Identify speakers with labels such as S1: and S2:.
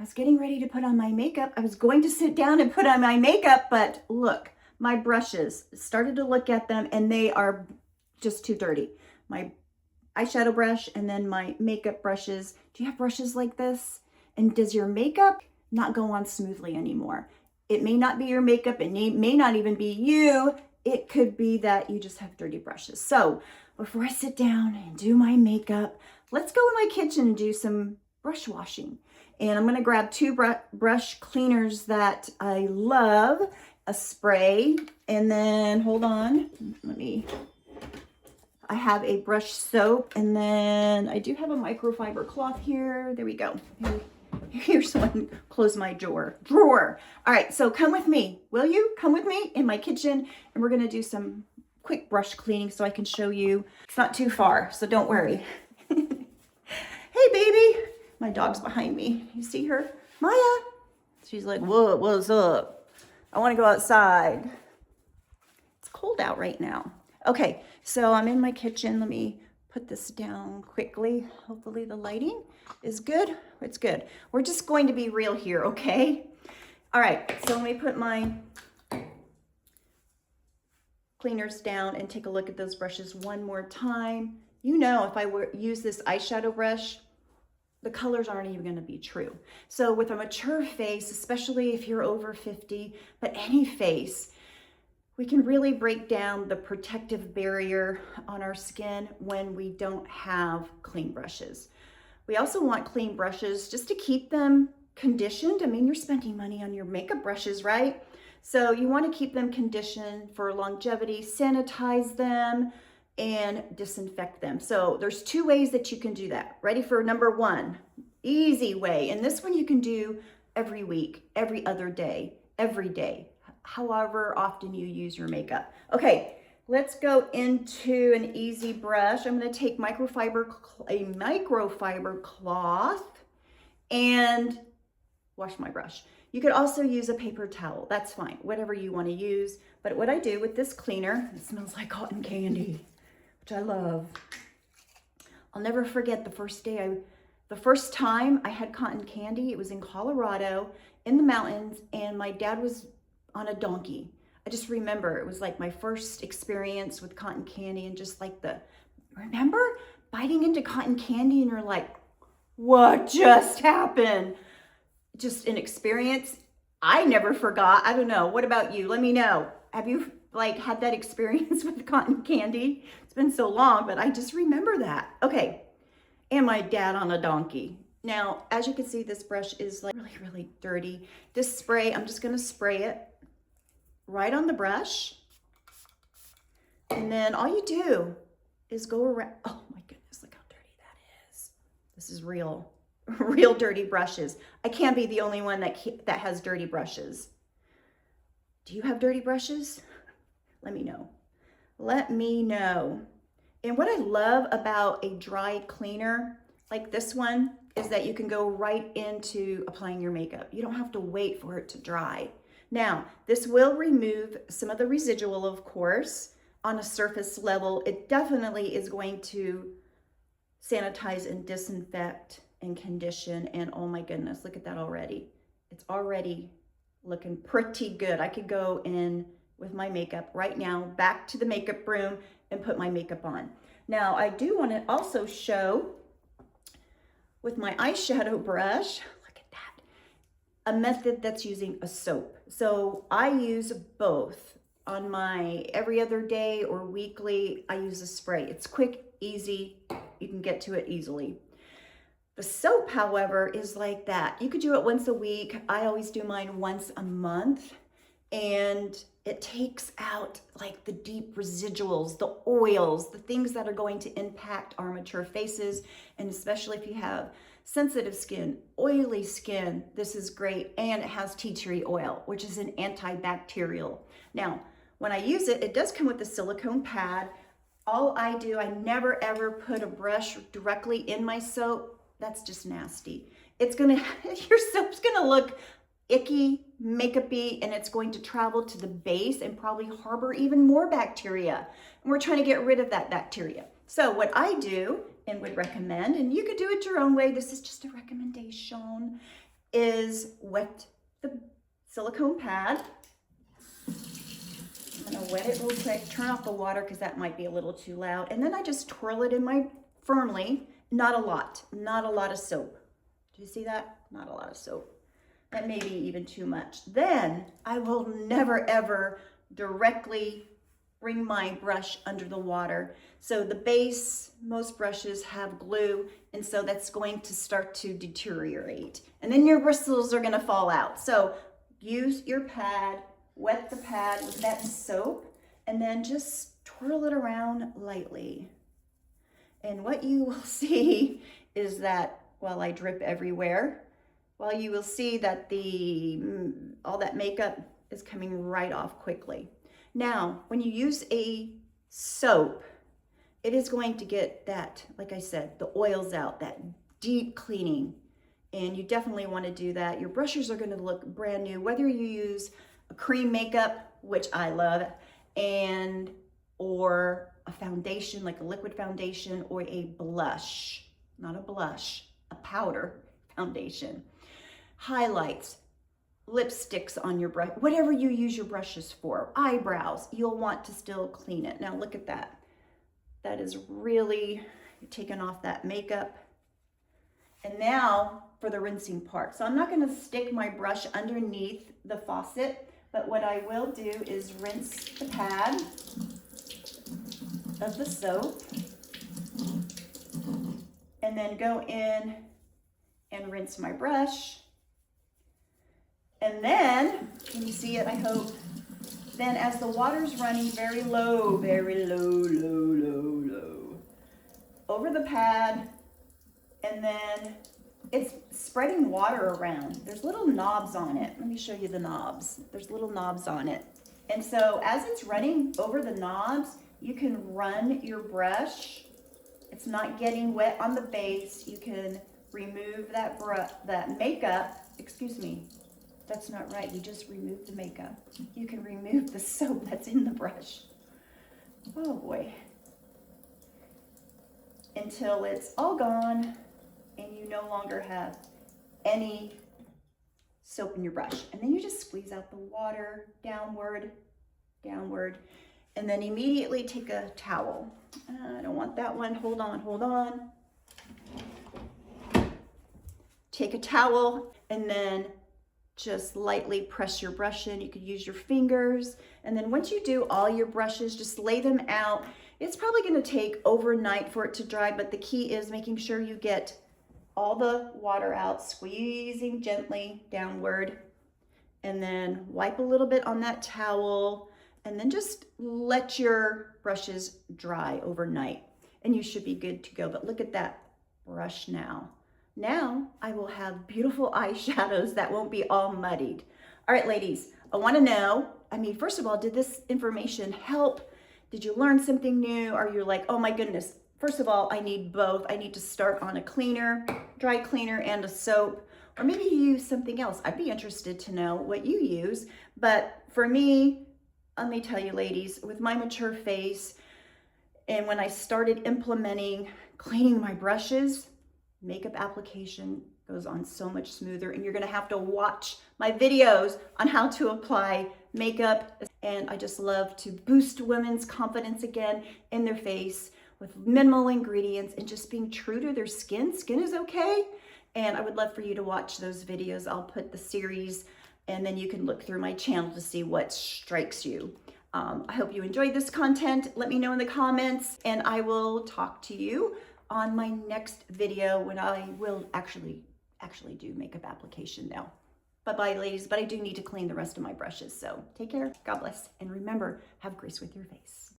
S1: was getting ready to put on my makeup. I was going to sit down and put on my makeup, but look, my brushes, started to look at them and they are just too dirty. My eyeshadow brush and then my makeup brushes. Do you have brushes like this? And does your makeup not go on smoothly anymore? It may not be your makeup. It may not even be you. It could be that you just have dirty brushes. So before I sit down and do my makeup, let's go in my kitchen and do some brush washing. And I'm going to grab two brush cleaners that I love, a spray, and then hold on, I have a brush soap, and then I do have a microfiber cloth here. There we go. Here's one, close my drawer. All right, so come with me, will you? Come with me in my kitchen, and we're gonna do some quick brush cleaning so I can show you. It's not too far, so don't worry. Hey, baby. My dog's behind me. You see her? Maya. She's like, what's up? I wanna go outside. It's cold out right now. Okay, so I'm in my kitchen. Let me put this down quickly. Hopefully the lighting is good. It's good. We're just going to be real here, okay? All right, so let me put my cleaners down and take a look at those brushes one more time. You know, if I use this eyeshadow brush, the colors aren't even going to be true. So with a mature face, especially if you're over 50, but any face, we can really break down the protective barrier on our skin when we don't have clean brushes. We also want clean brushes just to keep them conditioned. I mean, you're spending money on your makeup brushes, right? So you want to keep them conditioned for longevity, sanitize them, and disinfect them. So there's two ways that you can do that. Ready for number one? Easy way. And this one you can do every week, every other day, every day, however often you use your makeup. Okay, let's go into an easy brush. I'm going to take a microfiber cloth and wash my brush. You could also use a paper towel. That's fine, whatever you want to use. But what I do with this cleaner, it smells like cotton candy, which I love. I'll never forget the first time I had cotton candy. It was in Colorado in the mountains, and my dad was on a donkey. I just remember it was like my first experience with cotton candy, and just like remember biting into cotton candy and you're like, what just happened? Just an experience I never forgot. I don't know. What about you? Let me know. Have you had that experience with cotton candy? It's been so long, but I just remember that. Okay. And my dad on a donkey. Now, as you can see, this brush is like really, really dirty. This spray, I'm just going to spray it right on the brush. And then all you do is go around. Oh my goodness, look how dirty that is. This is real dirty brushes. I can't be the only one that has dirty brushes. Do you have dirty brushes? Let me know. Let me know. And what I love about a dry cleaner like this one is that you can go right into applying your makeup. You don't have to wait for it to dry. Now, this will remove some of the residual, of course, on a surface level. It definitely is going to sanitize and disinfect and condition. And oh my goodness, look at that already. It's already looking pretty good. I could go in with my makeup right now, back to the makeup room, and put my makeup on. Now, I do want to also show with my eyeshadow brush, look at that, a method that's using a soap. So I use both. On my every other day or weekly, I use a spray. It's quick, easy, you can get to it easily. The soap, however, is like that. You could do it once a week. I always do mine once a month, and it takes out like the deep residuals, the oils, the things that are going to impact our mature faces. And especially if you have sensitive skin, oily skin, this is great. And it has tea tree oil, which is an antibacterial. Now, when I use it, it does come with a silicone pad. All I do, I never ever put a brush directly in my soap. That's just nasty. Your soap's gonna look icky, makeup-y, and it's going to travel to the base and probably harbor even more bacteria. And we're trying to get rid of that bacteria. So what I do and would recommend, and you could do it your own way, this is just a recommendation, is wet the silicone pad. I'm gonna wet it real quick, turn off the water because that might be a little too loud. And then I just twirl it in my firmly, not a lot of soap. Do you see that? Not a lot of soap. That may be even too much. Then I will never ever directly bring my brush under the water. So the base, most brushes have glue, and so that's going to start to deteriorate. And then your bristles are gonna fall out. So use your pad, wet the pad with that soap, and then just twirl it around lightly. And what you will see is that while I drip everywhere, while you will see that all that makeup is coming right off quickly. Now, when you use a soap, it is going to get that, like I said, the oils out, that deep cleaning. And you definitely want to do that. Your brushes are going to look brand new, whether you use a cream makeup, which I love, or a foundation, like a liquid foundation, or a blush, not a blush, a powder foundation. Highlights, lipsticks on your brush, whatever you use your brushes for, eyebrows, you'll want to still clean it. Now look at that. That is really taking off that makeup. And now for the rinsing part. So I'm not going to stick my brush underneath the faucet, but what I will do is rinse the pad of the soap and then go in and rinse my brush. And then, can you see it, I hope? Then as the water's running very low, over the pad, and then it's spreading water around. There's little knobs on it. Let me show you the knobs. There's little knobs on it. And so as it's running over the knobs, you can run your brush. It's not getting wet on the base. You can remove that makeup, excuse me. That's not right. You just removed the makeup. You can remove the soap that's in the brush. Oh boy. Until it's all gone and you no longer have any soap in your brush. And then you just squeeze out the water downward, and then immediately take a towel. I don't want that one. Hold on. Take a towel and then just lightly press your brush in. You could use your fingers. And then once you do all your brushes, just lay them out. It's probably going to take overnight for it to dry, but the key is making sure you get all the water out, squeezing gently downward, and then wipe a little bit on that towel, and then just let your brushes dry overnight. And you should be good to go. But look at that brush now. Now I will have beautiful eyeshadows that won't be all muddied. All right, ladies, I want to know, first of all, did this information help? Did you learn something new? Are you like, oh my goodness, first of all, I need both. I need to start on a cleaner, dry cleaner, and a soap. Or maybe you use something else. I'd be interested to know what you use. But for me, let me tell you, ladies, with my mature face, and when I started implementing cleaning my brushes, makeup application goes on so much smoother. And you're gonna have to watch my videos on how to apply makeup. And I just love to boost women's confidence again in their face with minimal ingredients and just being true to their skin. Skin is okay. And I would love for you to watch those videos. I'll put the series, and then you can look through my channel to see what strikes you. I hope you enjoyed this content. Let me know in the comments, and I will talk to you on my next video when I will actually do makeup application now. Bye-bye, ladies, but I do need to clean the rest of my brushes, so take care, God bless, and remember, have grace with your face.